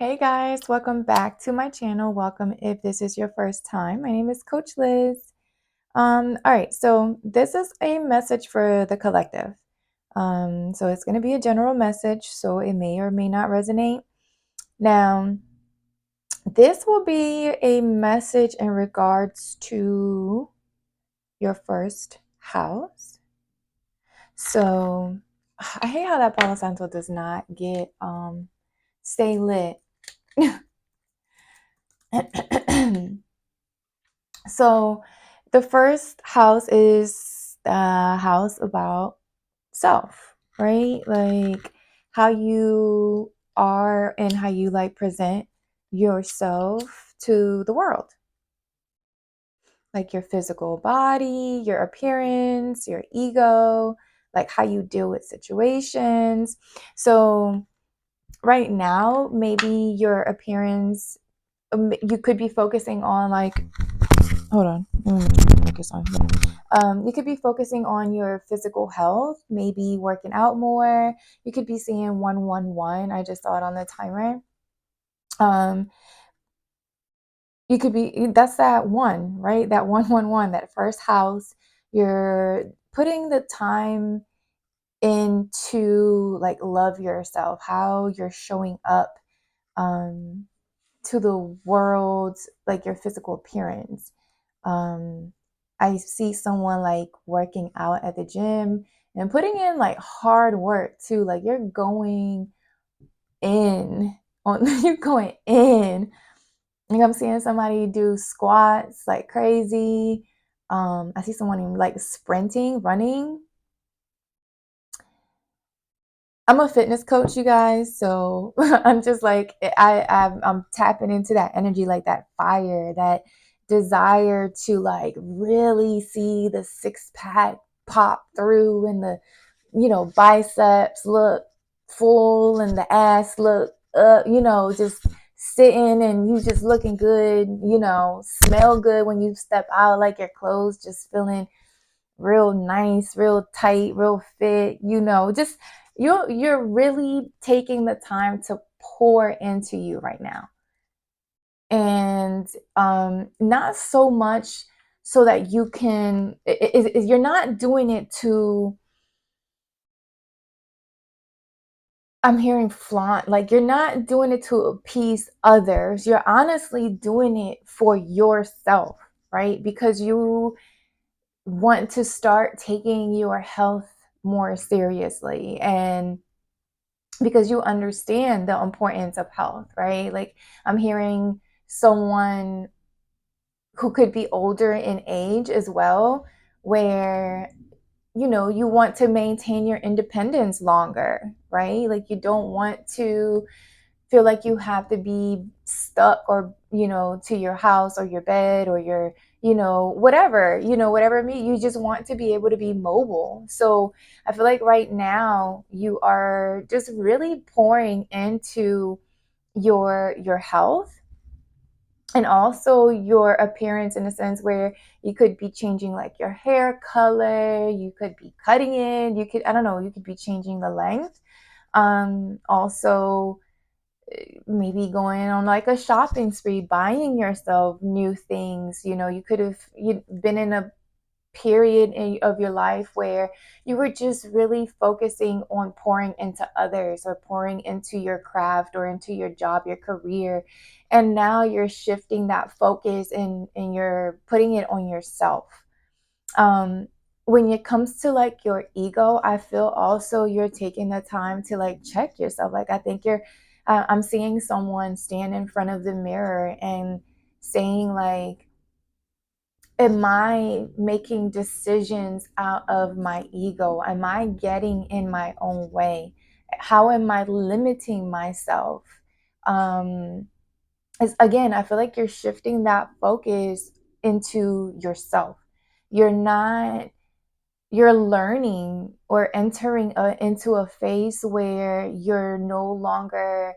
Hey guys, welcome back to my channel. Welcome if this is your first time. My name is Coach Liz. All right, so this is a message for the collective. So it's going to be a general message, so it may or may not resonate. Now, this will be a message in regards to your first house. So I hate how that Palo Santo does not get stay lit. So the first house is the house about self, right? Like how you are and how you like present yourself to the world. Like your physical body, your appearance, your ego, like how you deal with situations. So right now, maybe your appearance, you could be focusing on like, hold on, focus on. You could be focusing on your physical health, maybe working out more. You could be seeing 111. I just saw it on the timer. You could be, that's that one, right? That 111, that first house. You're putting the time into like love yourself, how you're showing up um, to the world, like your physical appearance. Um, I see someone like working out at the gym and putting in like hard work too. Like you're going in on you're going in. Like I'm seeing somebody do squats like crazy. I see someone like sprinting, running. I'm a fitness coach, you guys, so I'm just like I'm tapping into that energy, like that fire, that desire to like really see the six pack pop through and the biceps look full and the ass look just sitting and you just looking good, smell good when you step out, like your clothes just feeling real nice, real tight, real fit, just you're really taking the time to pour into you right now. And not so much so that you can you're not doing it to, I'm hearing flaunt, like you're not doing it to appease others. You're honestly doing it for yourself, right? Because you want to start taking your health more seriously, and because you understand the importance of health, right? Like I'm hearing someone who could be older in age as well, where you want to maintain your independence longer, right? Like you don't want to feel like you have to be stuck or to your house or your bed or your whatever you just want to be able to be mobile. So I feel like right now you are just really pouring into your health and also your appearance, in a sense where you could be changing like your hair color, you could be cutting it, you could, I don't know, you could be changing the length. Also maybe going on like a shopping spree, buying yourself new things. You could have been in a period of your life where you were just really focusing on pouring into others or pouring into your craft or into your job, your career. And now you're shifting that focus and you're putting it on yourself. um when it comes to like your ego, I feel also you're taking the time to like check yourself. Like I think I'm seeing someone stand in front of the mirror and saying like, am I making decisions out of my ego? Am I getting in my own way? How am I limiting myself? um again, I feel like you're shifting that focus into yourself. You're not, you're learning or entering into a phase where you're no longer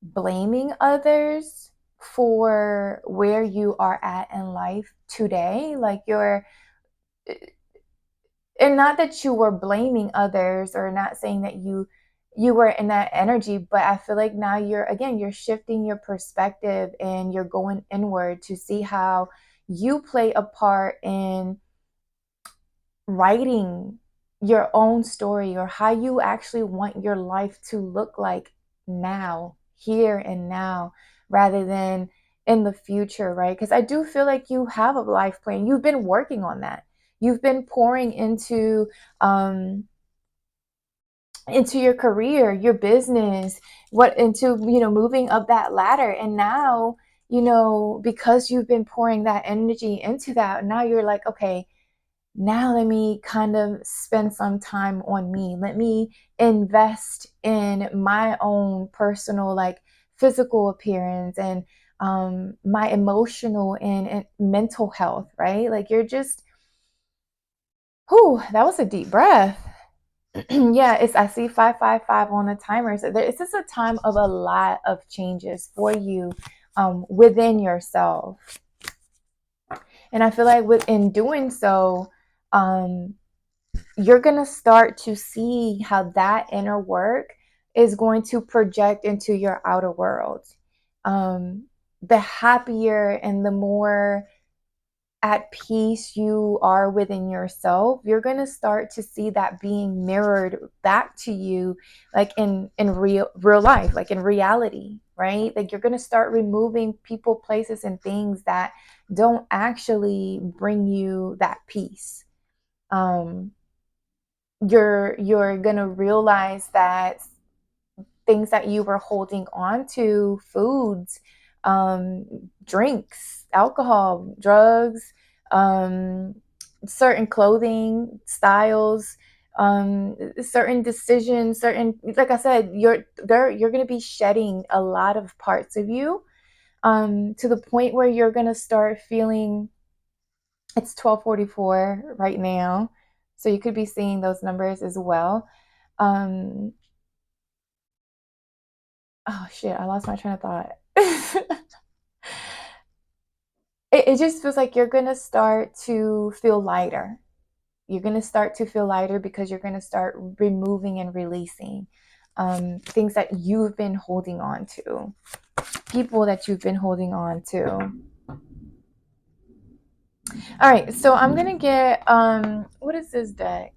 blaming others for where you are at in life today. Like you're, and not that you were blaming others or not saying that you you were in that energy, but I feel like now you're shifting your perspective and you're going inward to see how you play a part in writing your own story, or how you actually want your life to look like now, here and now, rather than in the future, right? Because I do feel like you have a life plan. You've been working on that. You've been pouring um into your career, your business, what into, moving up that ladder. And now, because you've been pouring that energy into that, now you're like, okay, now let me kind of spend some time on me. Let me invest in my own personal, like, physical appearance, and my emotional and mental health, right? Like, you're just, whew, that was a deep breath. Yeah, I see 555 on the timer. So it's just a time of a lot of changes for you within yourself. And I feel like within doing so, um, you're going to start to see how that inner work is going to project into your outer world. The happier and the more at peace you are within yourself, you're going to start to see that being mirrored back to you, like in real life, like in reality, right? Like, you're going to start removing people, places, and things that don't actually bring you that peace. um you're going to realize that things that you were holding on to, foods, drinks, alcohol, drugs, um, certain clothing styles, certain decisions, certain, like I said, you're going to be shedding a lot of parts of you, to the point where you're going to start feeling, it's 12:44 right now, so you could be seeing those numbers as well. um oh shit, I lost my train of thought. It just feels like you're going to start to feel lighter. You're going to start to feel lighter because you're going to start removing and releasing things that you've been holding on to, people that you've been holding on to. All right, so I'm going to get, what is this deck?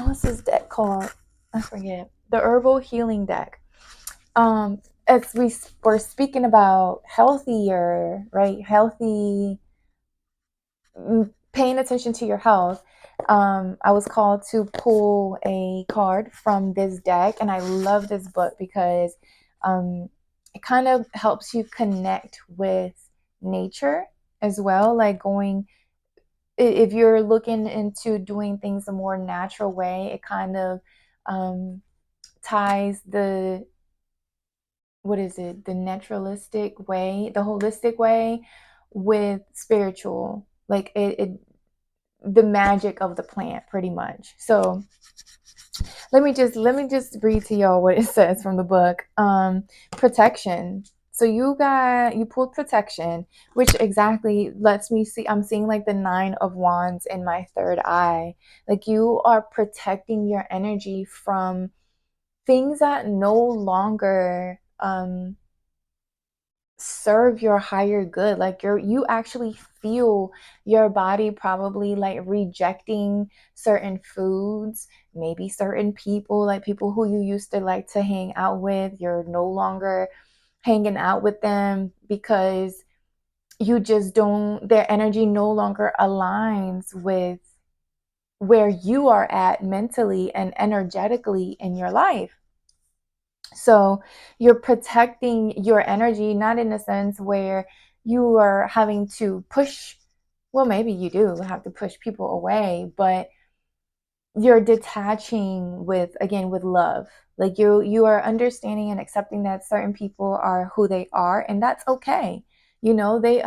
What's this deck called? I forget. The Herbal Healing Deck. As we were speaking about healthier, right? Healthy, paying attention to your health. I was called to pull a card from this deck, and I love this book because it kind of helps you connect with nature as well. Like, going, if you're looking into doing things a more natural way, it kind of ties the, what is it, the naturalistic way, the holistic way, with spiritual, like it the magic of the plant, pretty much. So let me just read to y'all what it says from the book. Protection. So you pulled protection, which exactly lets me see, I'm seeing like the 9 of Wands in my third eye. Like, you are protecting your energy from things that no longer serve your higher good. Like, you actually feel your body probably like rejecting certain foods, maybe certain people, like people who you used to like to hang out with, you're no longer hanging out with them because you just don't, their energy no longer aligns with where you are at mentally and energetically in your life. So you're protecting your energy, not in a sense where you are having to push, well, maybe you do have to push people away, but you're detaching with, again, with love. Like, you are understanding and accepting that certain people are who they are, and that's okay. They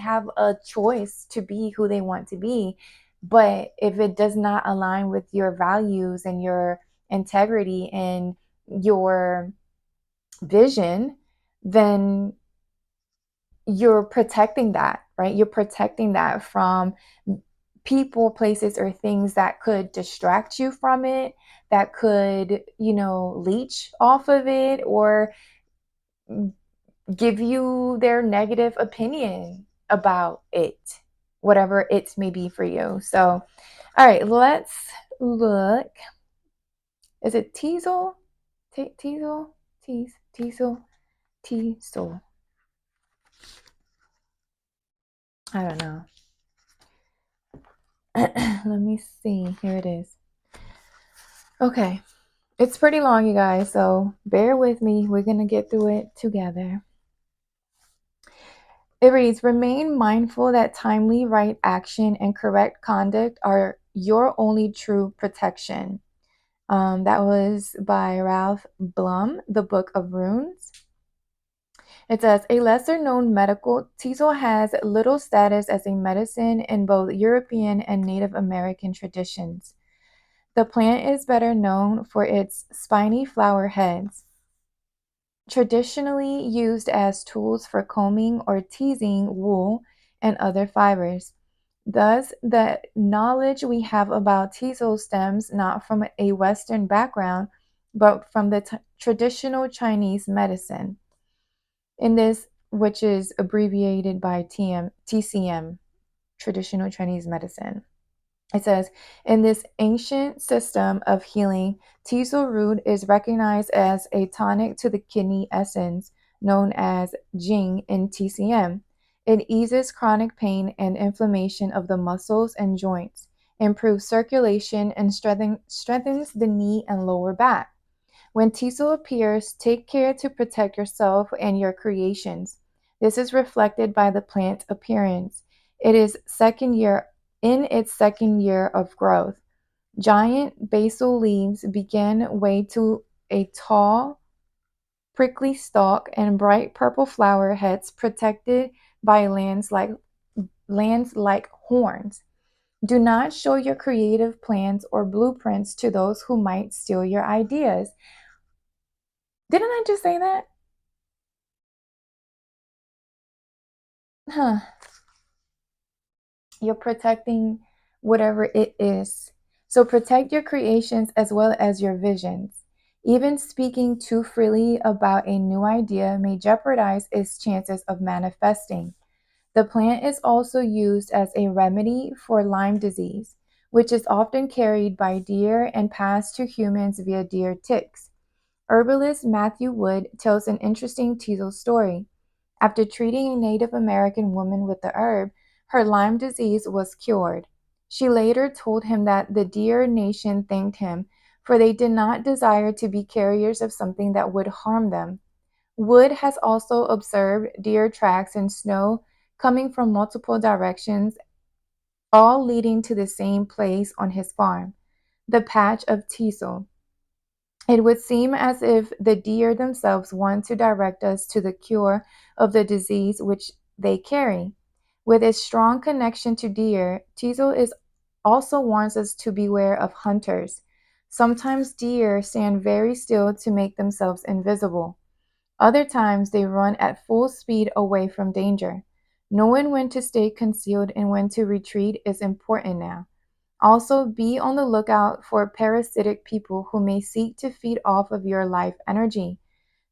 have a choice to be who they want to be. But if it does not align with your values and your integrity and your vision, then you're protecting that, right? You're protecting that from people, places, or things that could distract you from it, that could, leech off of it, or give you their negative opinion about it, whatever it may be for you. So, all right, let's look. Is it Teasel? Teasel? Teasel? Teasel? I don't know. Let me see. Here it is. Okay. It's pretty long, you guys, so bear with me. We're going to get through it together. It reads, remain mindful that timely right action and correct conduct are your only true protection. That was by Ralph Blum, The Book of Runes. It says, a lesser known medical, teasel has little status as a medicine in both European and Native American traditions. The plant is better known for its spiny flower heads, traditionally used as tools for combing or teasing wool and other fibers. Thus, the knowledge we have about teasel stems not from a Western background, but from the traditional Chinese medicine. In this, which is abbreviated by TCM, traditional Chinese medicine. It says, in this ancient system of healing, teasel root is recognized as a tonic to the kidney essence, known as Jing in TCM. It eases chronic pain and inflammation of the muscles and joints, improves circulation, and strengthens the knee and lower back. When teasel appears, take care to protect yourself and your creations. This is reflected by the plant's appearance. It is in its second year of growth. Giant basal leaves begin way to a tall, prickly stalk and bright purple flower heads protected by lands like horns. Do not show your creative plans or blueprints to those who might steal your ideas. Didn't I just say that? Huh. You're protecting whatever it is. So protect your creations as well as your visions. Even speaking too freely about a new idea may jeopardize its chances of manifesting. The plant is also used as a remedy for Lyme disease, which is often carried by deer and passed to humans via deer ticks. Herbalist Matthew Wood tells an interesting teasel story. After treating a Native American woman with the herb, her Lyme disease was cured. She later told him that the Deer Nation thanked him, for they did not desire to be carriers of something that would harm them. Wood has also observed deer tracks in snow coming from multiple directions, all leading to the same place on his farm, the patch of teasel. It would seem as if the deer themselves want to direct us to the cure of the disease which they carry. With its strong connection to deer, teasel also warns us to beware of hunters. Sometimes deer stand very still to make themselves invisible. Other times they run at full speed away from danger. Knowing when to stay concealed and when to retreat is important now. Also, be on the lookout for parasitic people who may seek to feed off of your life energy.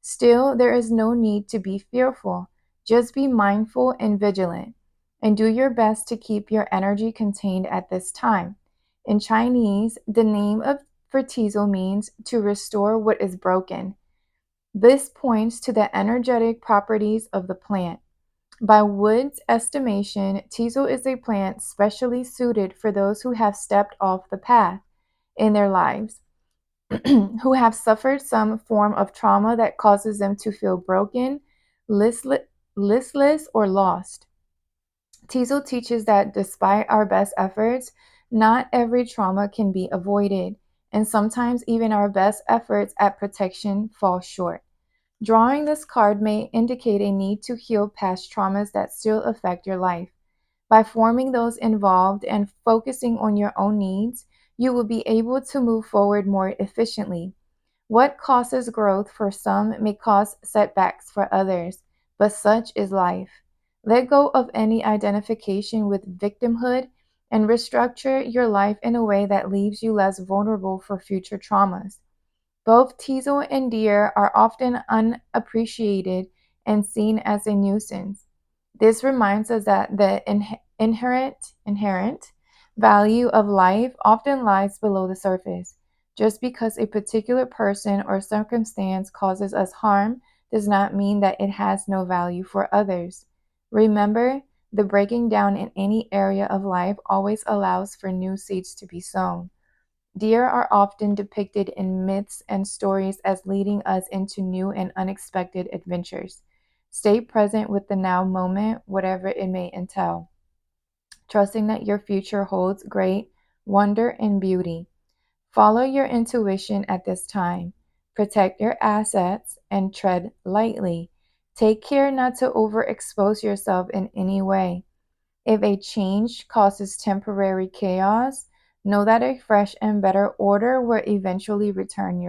Still, there is no need to be fearful. Just be mindful and vigilant, and do your best to keep your energy contained at this time. In Chinese, the name for teasel means to restore what is broken. This points to the energetic properties of the plant. By Wood's estimation, teasel is a plant specially suited for those who have stepped off the path in their lives, who have suffered some form of trauma that causes them to feel broken, listless, or lost. Teasel teaches that despite our best efforts, not every trauma can be avoided, and sometimes even our best efforts at protection fall short. Drawing this card may indicate a need to heal past traumas that still affect your life. By forming those involved and focusing on your own needs, you will be able to move forward more efficiently. What causes growth for some may cause setbacks for others, but such is life. Let go of any identification with victimhood and restructure your life in a way that leaves you less vulnerable for future traumas. Both teasel and deer are often unappreciated and seen as a nuisance. This reminds us that the inherent value of life often lies below the surface. Just because a particular person or circumstance causes us harm does not mean that it has no value for others. Remember, the breaking down in any area of life always allows for new seeds to be sown. Deer are often depicted in myths and stories as leading us into new and unexpected adventures. Stay present with the now moment, whatever it may entail, trusting that your future holds great wonder and beauty. Follow your intuition at this time. Protect your assets and tread lightly. Take care not to overexpose yourself in any way. If a change causes temporary chaos, know that a fresh and better order will eventually return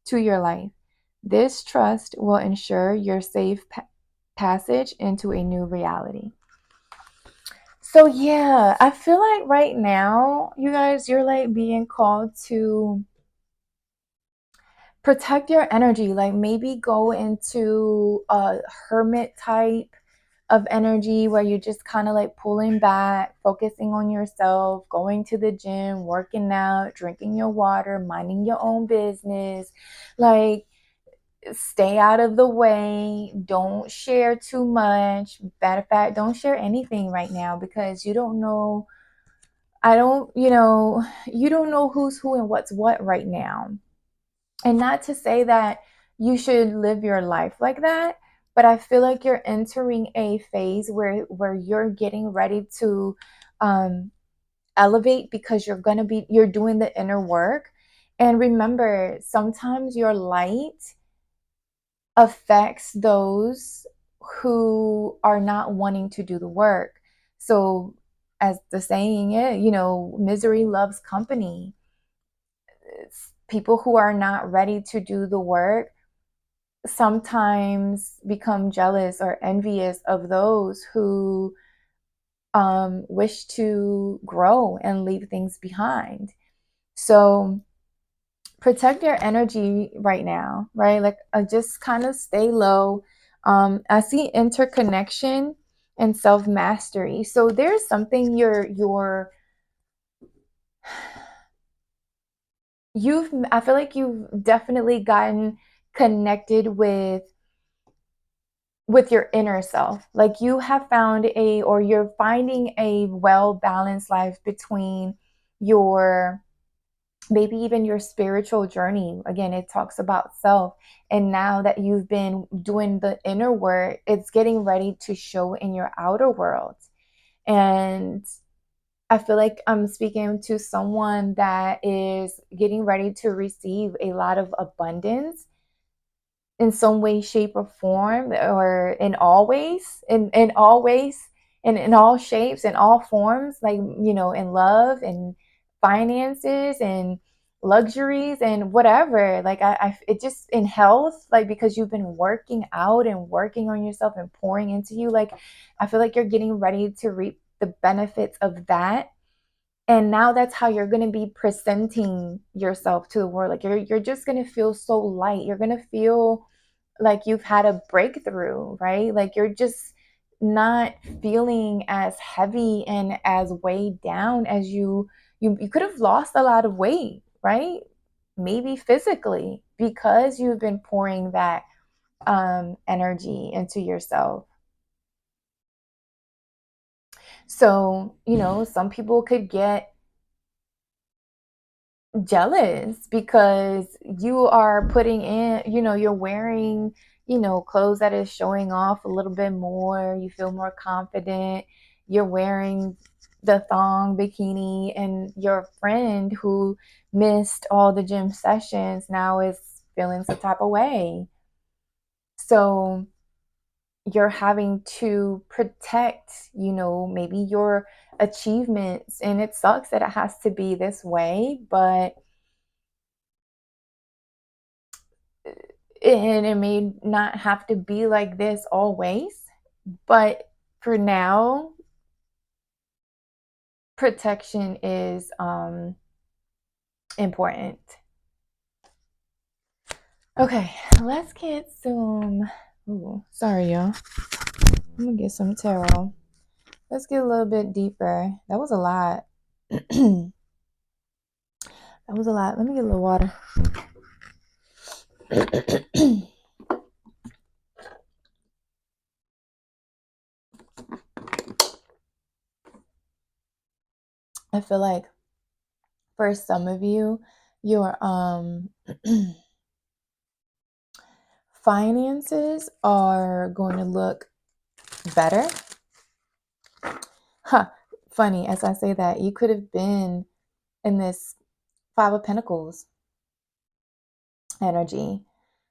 to your life. This trust will ensure your safe passage into a new reality. So yeah, I feel like right now, you guys, you're like being called to protect your energy, like maybe go into a hermit type of energy where you're just kind of like pulling back, focusing on yourself, going to the gym, working out, drinking your water, minding your own business. Like, stay out of the way. Don't share too much. Matter of fact, don't share anything right now because you don't know. You don't know who's who and what's what right now. And not to say that you should live your life like that, but I feel like you're entering a phase where you're getting ready to um, elevate because you're doing the inner work. And remember, sometimes your light affects those who are not wanting to do the work. So, as the saying is, misery loves company. It's people who are not ready to do the work sometimes become jealous or envious of those who wish to grow and leave things behind. So protect your energy right now, right? Like just kind of stay low. I see interconnection and self mastery. So there's something I feel like you've definitely gotten connected with your inner self. Like you have found or you're finding a well balanced life between your, maybe even your spiritual journey. Again, it talks about self. And now that you've been doing the inner work, it's getting ready to show in your outer world. And I feel like I'm speaking to someone that is getting ready to receive a lot of abundance in some way, shape, or form, or in all ways, and in all shapes, in all forms, like, in love and finances and luxuries and whatever. Like, it just in health, like, because you've been working out and working on yourself and pouring into you. Like, I feel like you're getting ready to reap the benefits of that. And now that's how you're going to be presenting yourself to the world. Like you're just going to feel so light. You're going to feel like you've had a breakthrough, right? Like you're just not feeling as heavy and as weighed down as you could have lost a lot of weight, right? Maybe physically, because you've been pouring that energy into yourself. So, some people could get jealous because you are putting in, you're wearing, clothes that is showing off a little bit more. You feel more confident. You're wearing the thong bikini, and your friend who missed all the gym sessions now is feeling some type of way. So you're having to protect, maybe your achievements. And it sucks that it has to be this way, but and it may not have to be like this always, but for now, protection is important. Okay, let's get some. Ooh, sorry, y'all. I'm gonna get some tarot. Let's get a little bit deeper. That was a lot. That was a lot. Let me get a little water. I feel like for some of you, your finances are going to look better. Huh. Funny, as I say that, you could have been in this Five of Pentacles energy,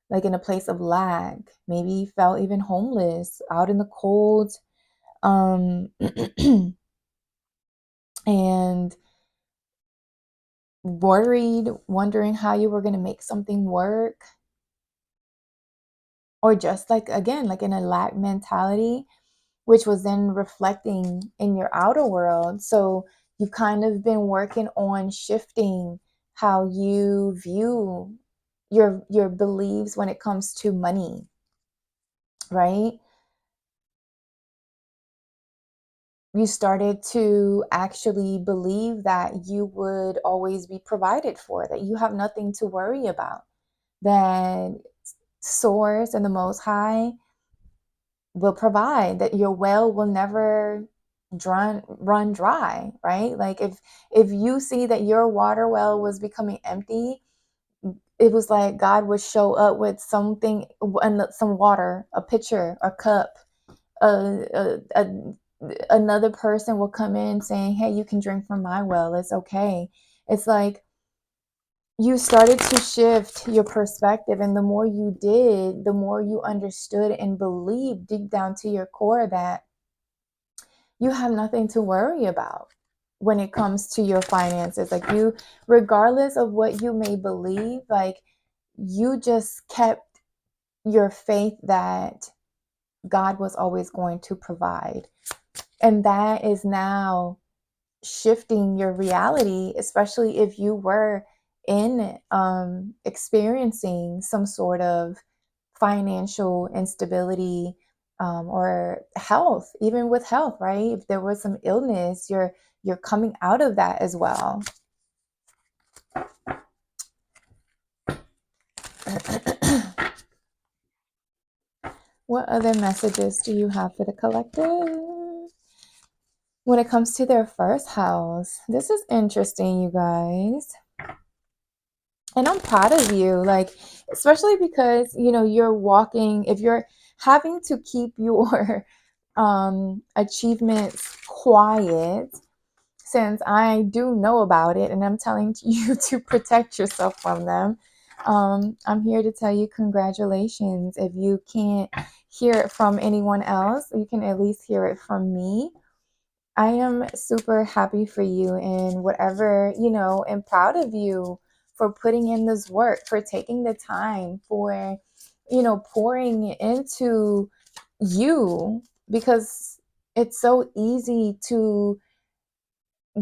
like in a place of lack. Maybe you felt even homeless, out in the cold, and worried, wondering how you were going to make something work, or just like, again, like in a lack mentality, which was then reflecting in your outer world. So you've kind of been working on shifting how you view your beliefs when it comes to money, right? You started to actually believe that you would always be provided for, that you have nothing to worry about, that Source and the Most High will provide, that your well will never run dry, right? Like if you see that your water well was becoming empty, it was like God would show up with something, some water, a pitcher, a cup, another person will come in saying, hey, you can drink from my well, it's okay. It's like you started to shift your perspective, and the more you did, the more you understood and believed deep down to your core that you have nothing to worry about when it comes to your finances. Like, you, regardless of what you may believe, like, you just kept your faith that God was always going to provide. And that is now shifting your reality, especially if you were in experiencing some sort of financial instability, or health, even with health, right? If there was some illness, you're coming out of that as well. What other messages do you have for the collective when it comes to their first house? This is interesting, you guys. And I'm proud of you, like, especially because, you're walking, if you're having to keep your achievements quiet, since I do know about it and I'm telling you to protect yourself from them, I'm here to tell you congratulations. If you can't hear it from anyone else, you can at least hear it from me. I am super happy for you, and whatever, and proud of you for putting in this work, for taking the time, for, pouring into you, because it's so easy to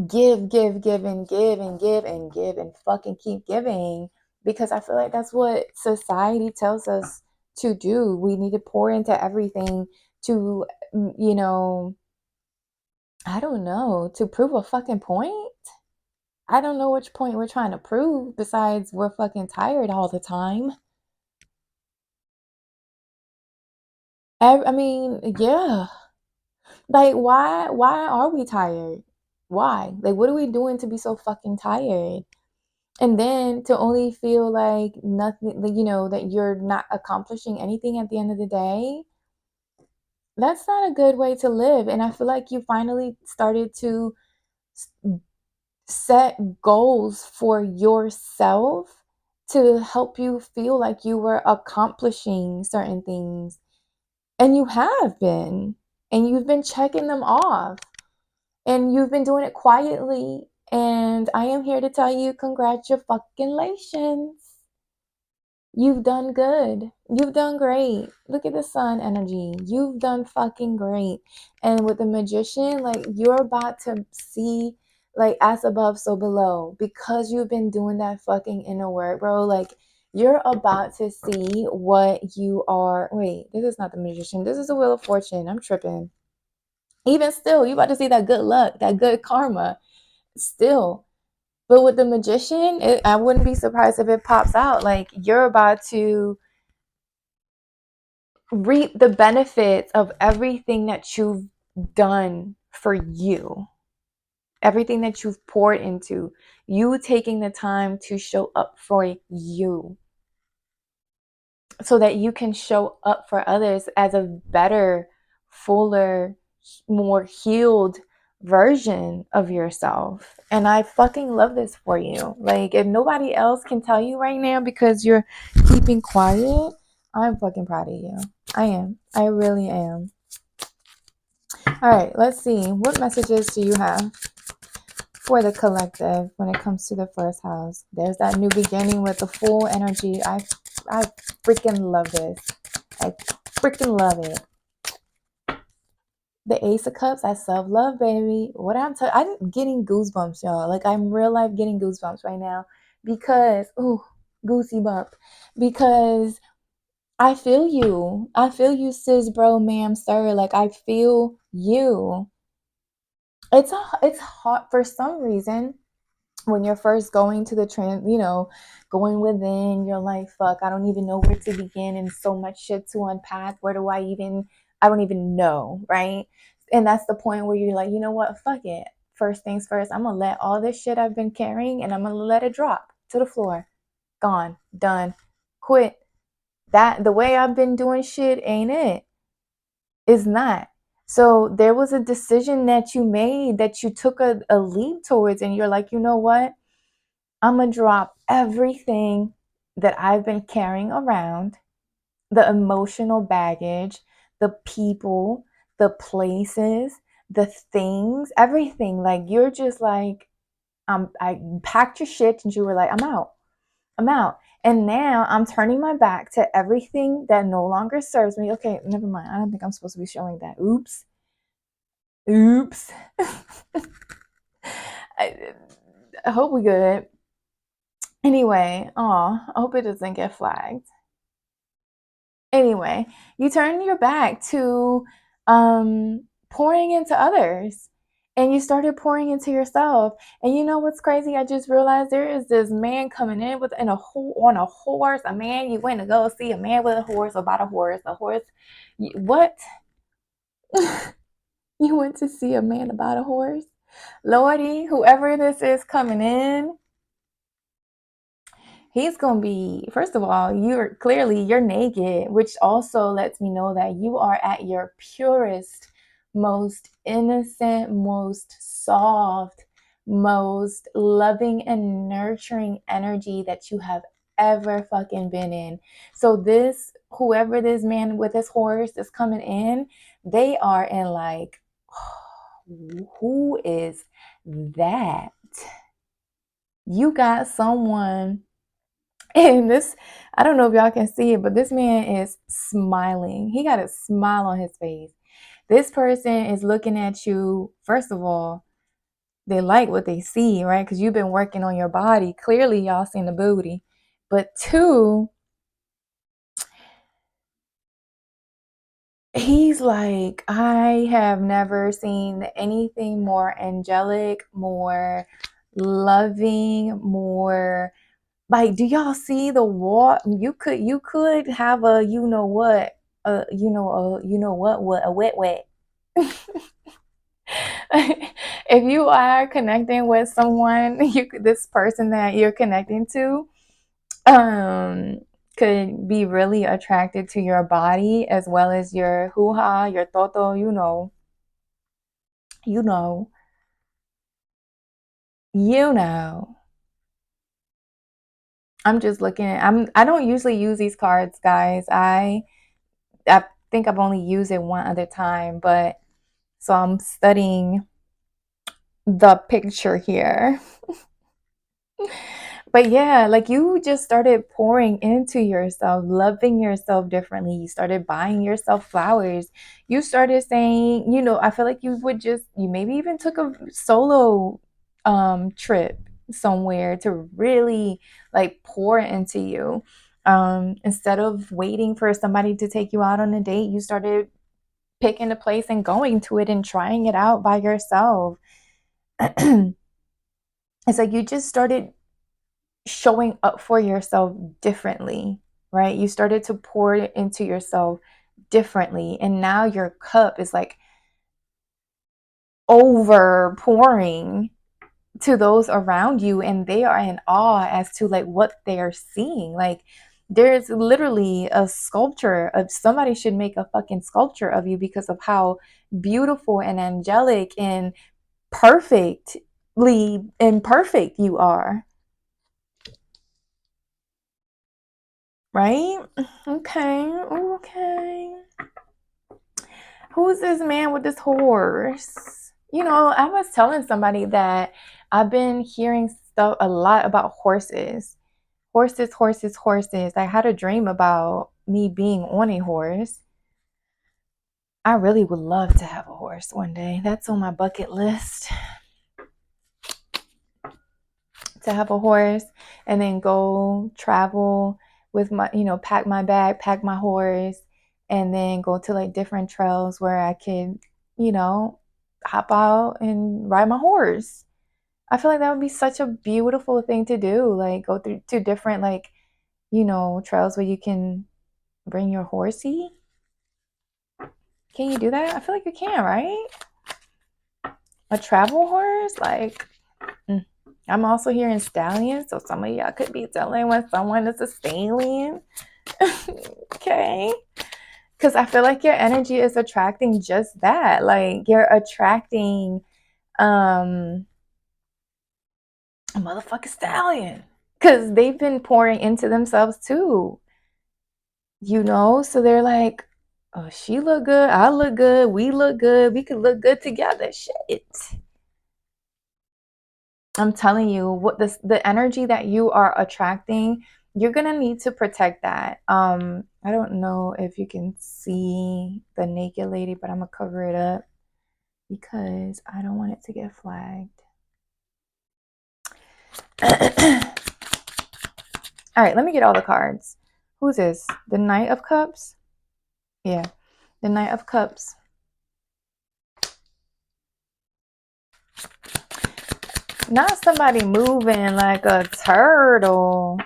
give, give, give, and give, and give, and give, and fucking keep giving, because I feel like that's what society tells us to do. We need to pour into everything to, I don't know, to prove a fucking point. I don't know which point we're trying to prove besides we're fucking tired all the time. I mean, yeah. Like, why are we tired? Why? Like, what are we doing to be so fucking tired? And then to only feel like nothing, like, that you're not accomplishing anything at the end of the day. That's not a good way to live. And I feel like you finally started to set goals for yourself to help you feel like you were accomplishing certain things. And you have been. And you've been checking them off. And you've been doing it quietly. And I am here to tell you, congratulations. You've done good. You've done great. Look at the sun energy. You've done fucking great. And with the Magician, like, you're about to see Like, as above, so below. Because you've been doing that fucking inner work, bro. Like, you're about to see what you are. Wait, this is not the Magician. This is the Wheel of Fortune. I'm tripping. Even still, you about to see that good luck, that good karma. Still. But with the Magician, I wouldn't be surprised if it pops out. Like, you're about to reap the benefits of everything that you've done for you, everything that you've poured into, you taking the time to show up for you so that you can show up for others as a better, fuller, more healed version of yourself. And I fucking love this for you. Like, if nobody else can tell you right now because you're keeping quiet, I'm fucking proud of you. I am. I really am. All right, let's see. What messages do you have for the collective when it comes to the first house? There's that new beginning with the full energy. I freaking love this. I freaking love it. The Ace of Cups, I self-love, baby. What I'm getting goosebumps, y'all. Like, I'm real life getting goosebumps right now because, ooh, goosey bump. Because I feel you. I feel you, sis, bro, ma'am, sir. Like, I feel you. It's hard for some reason when you're first going to the going within. You're like, fuck, I don't even know where to begin, and so much shit to unpack. I don't even know, right? And that's the point where you're like, you know what, fuck it. First things first, I'm gonna let all this shit I've been carrying, and I'm gonna let it drop to the floor. Gone, done, quit. That the way I've been doing shit ain't it. It's not. So there was a decision that you made, that you took a leap towards, and you're like, you know what? I'm going to drop everything that I've been carrying around, the emotional baggage, the people, the places, the things, everything. Like, you're just like, I packed your shit and you were like, I'm out. I'm out. And now I'm turning my back to everything that no longer serves me. Okay, never mind. I don't think I'm supposed to be showing that. Oops. Oops. I, I hope we good. Anyway, I hope it doesn't get flagged. Anyway, you turn your back to pouring into others, and you started pouring into yourself. And you know what's crazy? I just realized there is this man coming in on a horse. A man, you went to go see a man with a horse, about a horse. A horse. What? You went to see a man about a horse? Lordy, whoever this is coming in, he's going to be, first of all, you're naked, which also lets me know that you are at your purest, most innocent, most soft, most loving and nurturing energy that you have ever fucking been in. So whoever this man with his horse is coming in, they are in like, who is that? You got someone. And this, I don't know if y'all can see it, but this man is smiling. He got a smile on his face. This person is looking at you. First of all, they like what they see, right? Because you've been working on your body. Clearly, y'all seen the booty. But two, he's like, I have never seen anything more angelic, more loving, more like, do y'all see the wall? You could have a what a wet wet. If you are connecting with someone, this person that you're connecting to um could be really attracted to your body as well as your hoo-ha, your toto, you know, you know. I'm just looking at, I don't usually use these cards, guys. I think I've only used it one other time, but so I'm studying the picture here. But yeah, like, you just started pouring into yourself, loving yourself differently. You started buying yourself flowers. You started saying, I feel like you maybe even took a solo trip somewhere to really like pour into you. Instead of waiting for somebody to take you out on a date, you started picking a place and going to it and trying it out by yourself. It's like you just started showing up for yourself differently, right? You started to pour it into yourself differently. And now your cup is like over pouring to those around you, and they are in awe as to like what they're seeing. Like there's literally a sculpture of somebody should make a fucking sculpture of you because of how beautiful and angelic and perfectly imperfect you are. Right? Okay. Okay. Who's this man with this horse? I was telling somebody that I've been hearing stuff a lot about horses. Horses, horses, horses. I had a dream about me being on a horse. I really would love to have a horse one day. That's on my bucket list, to have a horse and then go travel with my, pack my bag, pack my horse, and then go to like different trails where I could, you know, hop out and ride my horse. I feel like that would be such a beautiful thing to do. Like go through to different like, trails where you can bring your horsey. Can you do that? I feel like you can, right? A travel horse? Like, I'm also hearing stallion, so some of y'all could be dealing with someone that's a stallion. Okay. Because I feel like your energy is attracting just that. Like, you're attracting a motherfucking stallion. Because they've been pouring into themselves too. So they're like, oh, she look good, I look good, we look good, we could look good together. Shit. I'm telling you, what the energy that you are attracting, you're gonna need to protect that. I don't know if you can see the naked lady, but I'm gonna cover it up because I don't want it to get flagged. All right, let me get all the cards. Who's this? The Knight of Cups? Yeah, the Knight of Cups. Not somebody moving like a turtle.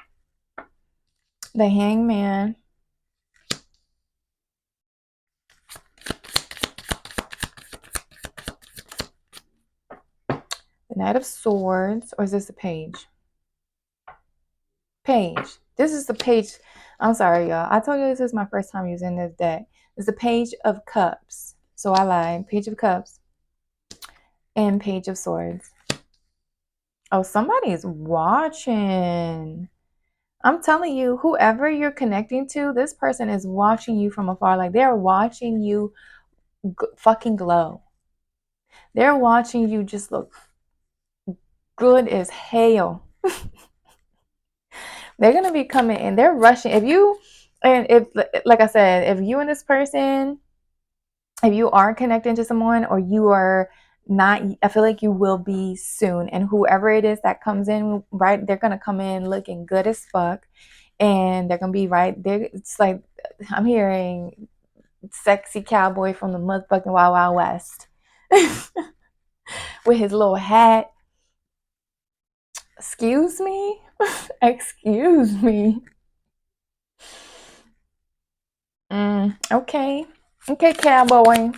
The Hangman. The Knight of Swords. Or is this a page? Page. This is the page. I'm sorry, y'all. I told you this is my first time using this deck. It's the Page of Cups. So I lied. Page of Cups and Page of Swords. Oh, somebody's watching. I'm telling you, whoever you're connecting to, this person is watching you from afar. Like they're watching you fucking glow. They're watching you just look good as hell. They're gonna be coming in. They're rushing. If like I said, if you and this person, if you are connecting to someone or you are not, I feel like you will be soon. And whoever it is that comes in, right, they're gonna come in looking good as fuck, and they're gonna be right there. It's like I'm hearing sexy cowboy from the motherfucking Wild Wild West with his little hat. Excuse me? Excuse me. Okay. Okay, cowboy.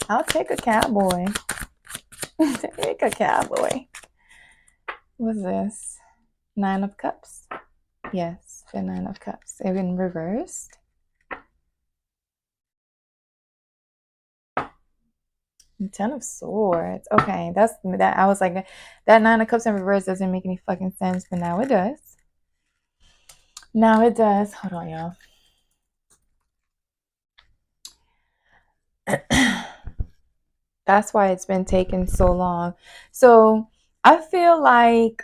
I'll take a cowboy. Take a cowboy. What's this? 9 of Cups. Yes, the 9 of Cups. Even reversed. 10 of Swords. Okay, that's that. I was like, that 9 of Cups in reverse doesn't make any fucking sense, but now it does. Now it does. Hold on, y'all. That's why it's been taking so long. So I feel like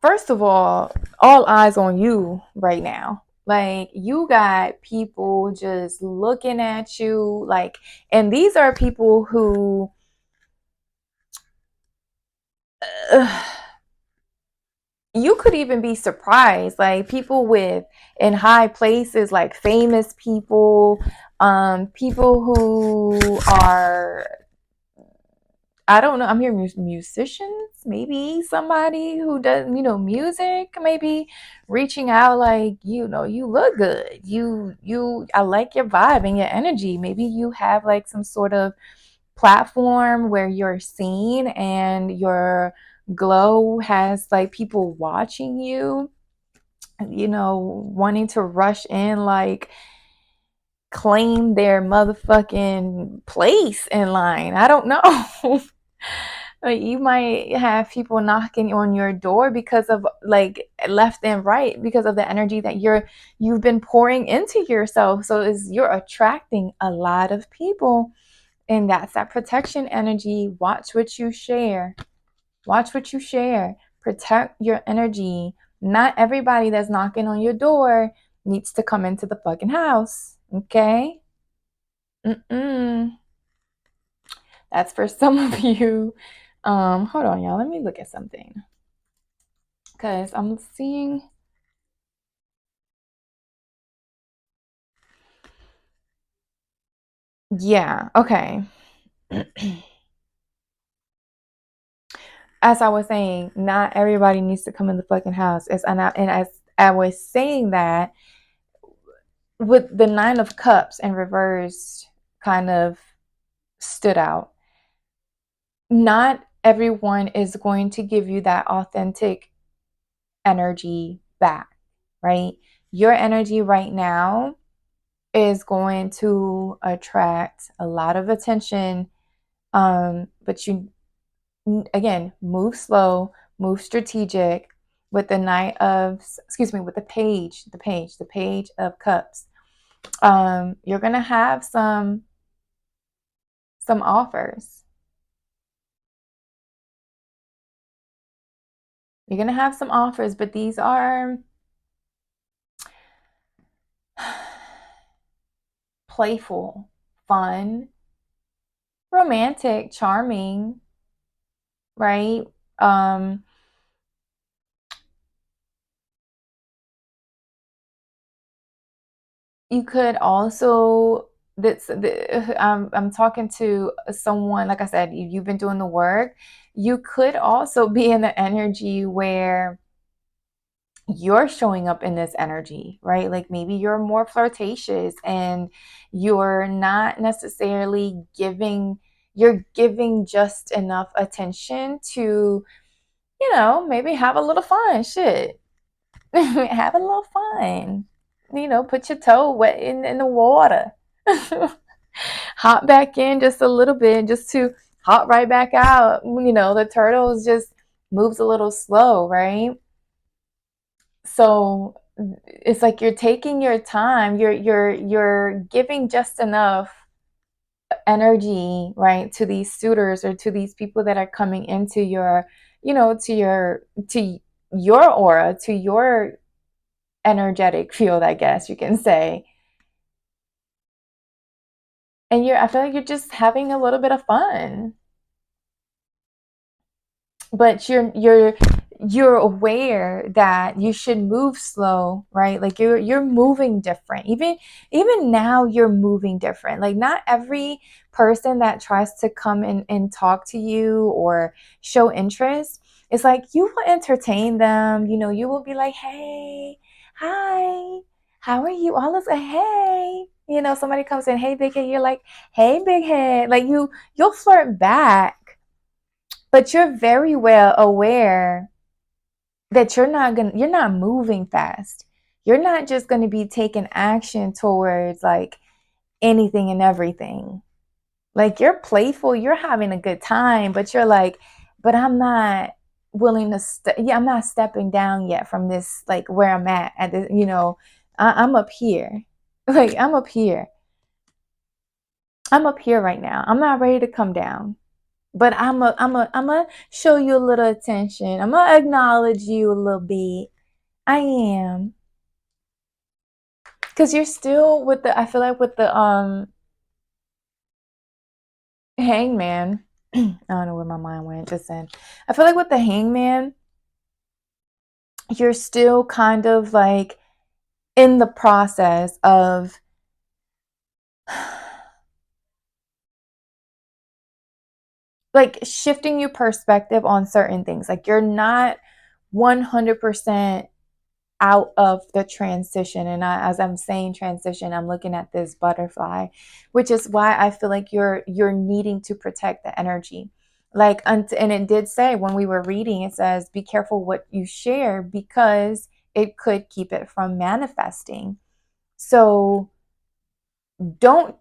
first of all eyes on you right now. Like, you got people just looking at you, like, and these are people who, uh, you could even be surprised, like people with in high places, like famous people, people who are, I don't know, I'm hearing musicians, maybe somebody who does, music, maybe reaching out, like, you look good. I like your vibe and your energy. Maybe you have like some sort of platform where you're seen and your glow has like people watching you, wanting to rush in, like claim their motherfucking place in line. I don't know. Like, you might have people knocking on your door because of, like, left and right, because of the energy that you've been pouring into yourself. So is you're attracting a lot of people, and that's that protection energy. Watch what you share. Watch what you share. Protect your energy. Not everybody that's knocking on your door needs to come into the fucking house. Okay? Mm-mm. That's for some of you. Hold on, y'all. Let me look at something. Because I'm seeing. Yeah, okay. As I was saying, not everybody needs to come in the fucking house. And as I was saying that, with the Nine of Cups and reversed, kind of stood out. Not everyone is going to give you that authentic energy back, right? Your energy right now is going to attract a lot of attention. But you, again, move slow, move strategic. With the with the page of cups. You're gonna have some offers. You're gonna have some offers, but these are playful, fun, romantic, charming, right? Um, you could also, I'm talking to someone, like I said, you've been doing the work. You could also be in the energy where you're showing up in this energy, right? Like, maybe you're more flirtatious and you're not necessarily you're giving just enough attention to, maybe have a little fun. Shit. Have a little fun. Put your toe wet in the water. Hop back in just a little bit, just to hop right back out. The turtles just moves a little slow, right? So it's like you're taking your time. You're giving just enough energy, right, to these suitors or to these people that are coming into your, to your aura, to your energetic field, I guess you can say. And I feel like you're just having a little bit of fun. But you're aware that you should move slow, right? Like, you're moving different. Even now you're moving different. Like, not every person that tries to come and talk to you or show interest, it's like you will entertain them. You will be like, hey, hi, how are you? All is a hey. Somebody comes in, hey, big head. You're like, hey, big head. Like, you'll flirt back, but you're very well aware that you're not moving fast. You're not just going to be taking action towards, like, anything and everything. Like, you're playful, you're having a good time, but you're like, but I'm not willing to I'm not stepping down yet from this, like, where I'm at this, I'm up here. Like, I'm up here right now. I'm not ready to come down. But I'm a show you a little attention. I'm gonna acknowledge you a little bit. I am. because you're still with the, I feel like with the hangman. I don't know where my mind went just then. I feel like with the hangman, you're still kind of like in the process of like shifting your perspective on certain things. Like you're not 100% out of the transition. And as I'm saying transition, I'm looking at this butterfly, which is why I feel like you're needing to protect the energy. Like, and it did say when we were reading, it says, be careful what you share because it could keep it from manifesting. So don't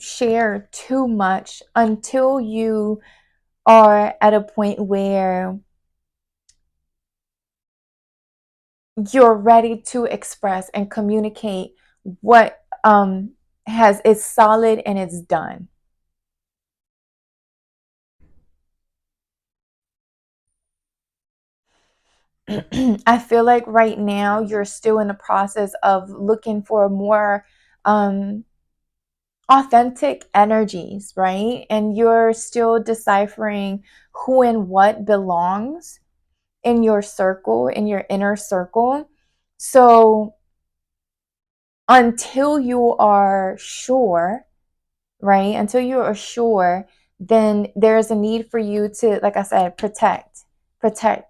share too much until you are at a point where you're ready to express and communicate what has is solid and it's done. I feel like right now you're still in the process of looking for more um, authentic energies, right? And you're still deciphering who and what belongs in your circle, in your inner circle. So until you are sure, right? Until you are sure, then there's a need for you to, like I said, protect,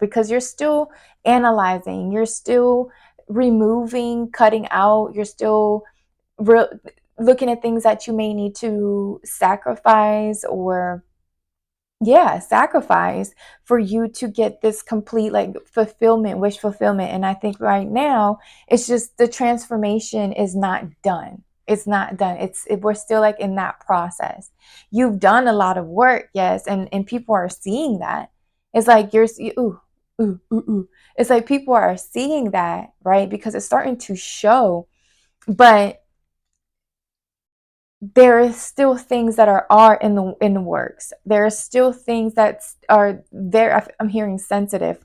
because you're still analyzing, you're still removing, cutting out, you're still re- looking at things that you may need to sacrifice or sacrifice for you to get this complete like fulfillment, wish fulfillment. And I think right now it's just the transformation is not done. It's not done. We're still like in that process. You've done a lot of work, yes, and people are seeing that. It's like ooh. It's like people are seeing that, right? Because it's starting to show. But there is still things that are in the works. There are still things that are there. I'm hearing sensitive.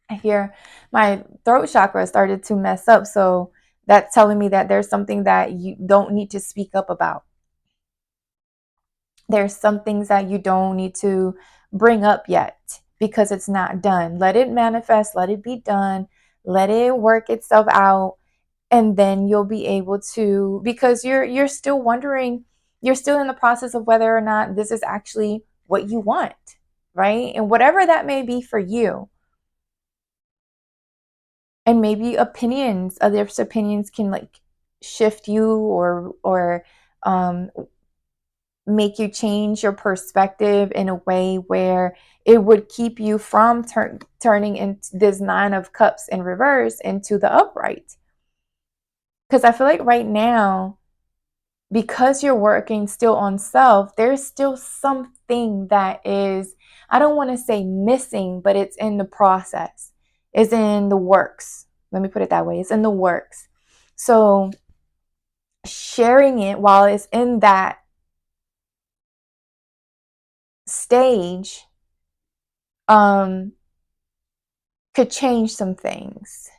I hear my throat chakra started to mess up, so that's telling me that there's something that you don't need to speak up about. There's some things that you don't need to bring up yet because it's not done. Let it manifest, let it be done, let it work itself out, and then you'll be able to, because you're still wondering, you're still in the process of whether or not this is actually what you want, right? And whatever that may be for you. And maybe others opinions can like shift you or make you change your perspective in a way where it would keep you from turning into this 9 of cups in reverse into the upright. Because I feel like right now, because you're working still on self, there's still something that is, I don't want to say missing, but it's in the process, it's in the works. Let me put it that way. It's in the works. So sharing it while it's in that stage um, could change some things.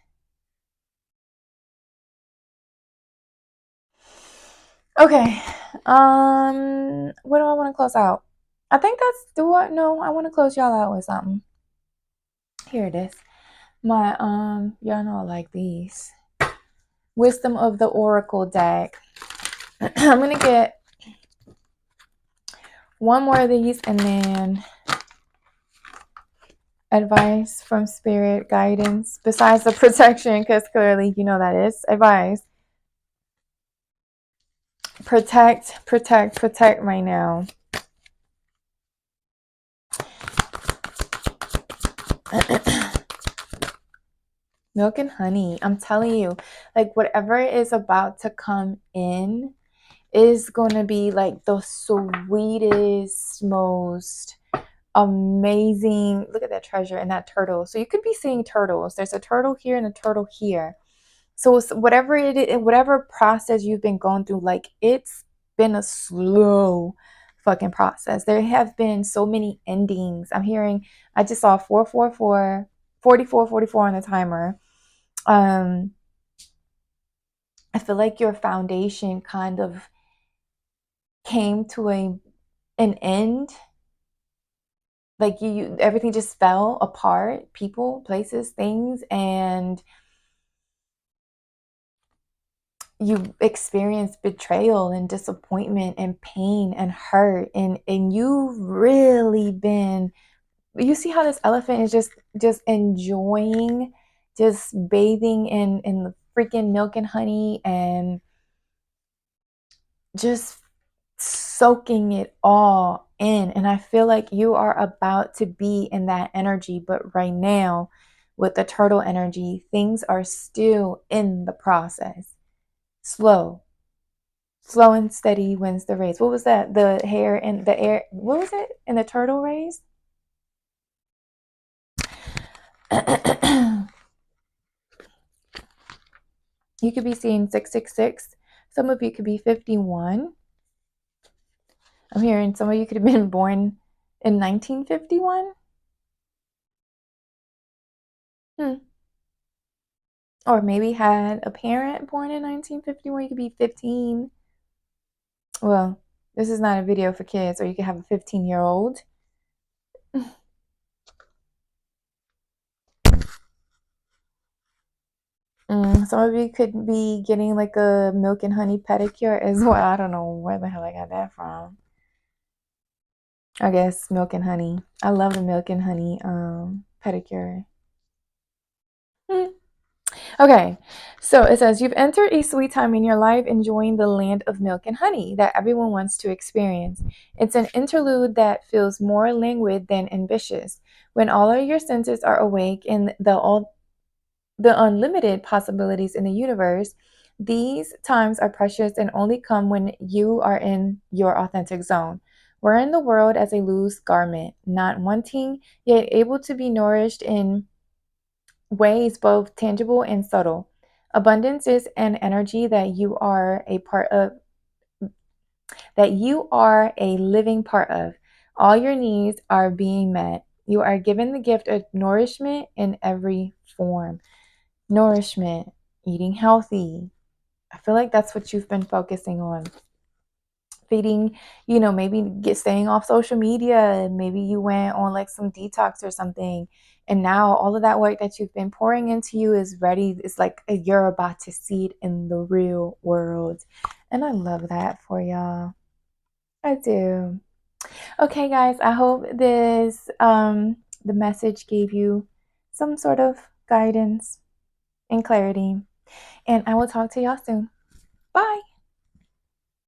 Okay. What do I want to close out? I think that's do what no, I want to close y'all out with something. Here it is. My y'all know I like these. Wisdom of the Oracle deck. I'm gonna get one more of these and then advice from spirit guidance besides the protection, because clearly you know that is advice. Protect right now. Milk and honey. I'm telling you, like whatever is about to come in is going to be like the sweetest, most amazing. Look at that treasure and that turtle. So you could be seeing turtles. There's a turtle here and a turtle here. So whatever it is, whatever process you've been going through, like it's been a slow fucking process. There have been so many endings. I just saw 444, 44, 44 on the timer. Um, I feel like your foundation kind of came to an end. Like you everything just fell apart, people, places, things, and you experienced betrayal and disappointment and pain and hurt, and you've really been, you see how this elephant is just enjoying, just bathing in the freaking milk and honey, and just soaking it all in. And I feel like you are about to be in that energy, but right now with the turtle energy, things are still in the process. Slow, slow and steady wins the race. What was that? The hair in the air. What was it in the turtle race? You could be seeing 666. Some of you could be 51. I'm hearing some of you could have been born in 1951. Or maybe had a parent born in 1951. You could be 15. Well, this is not a video for kids, or you could have a 15-year-old. Some of you could be getting like a milk and honey pedicure as well. I don't know where the hell I got that from. I guess milk and honey. I love the milk and honey pedicure. Okay, so it says, you've entered a sweet time in your life, enjoying the land of milk and honey that everyone wants to experience. It's an interlude that feels more languid than ambitious. When all of your senses are awake and the unlimited possibilities in the universe, these times are precious and only come when you are in your authentic zone. We're in the world as a loose garment, not wanting, yet able to be nourished in ways both tangible and subtle. Abundance is an energy that you are a part of, that you are a living part of. All your needs are being met. You are given the gift of nourishment in every form. Nourishment, eating healthy. I feel like that's what you've been focusing on. Feeding, maybe staying off social media. Maybe you went on like some detox or something. And now all of that work that you've been pouring into you is ready. It's like you're about to see it in the real world. And I love that for y'all. I do. Okay, guys, I hope the message gave you some sort of guidance and clarity. And I will talk to y'all soon. Bye.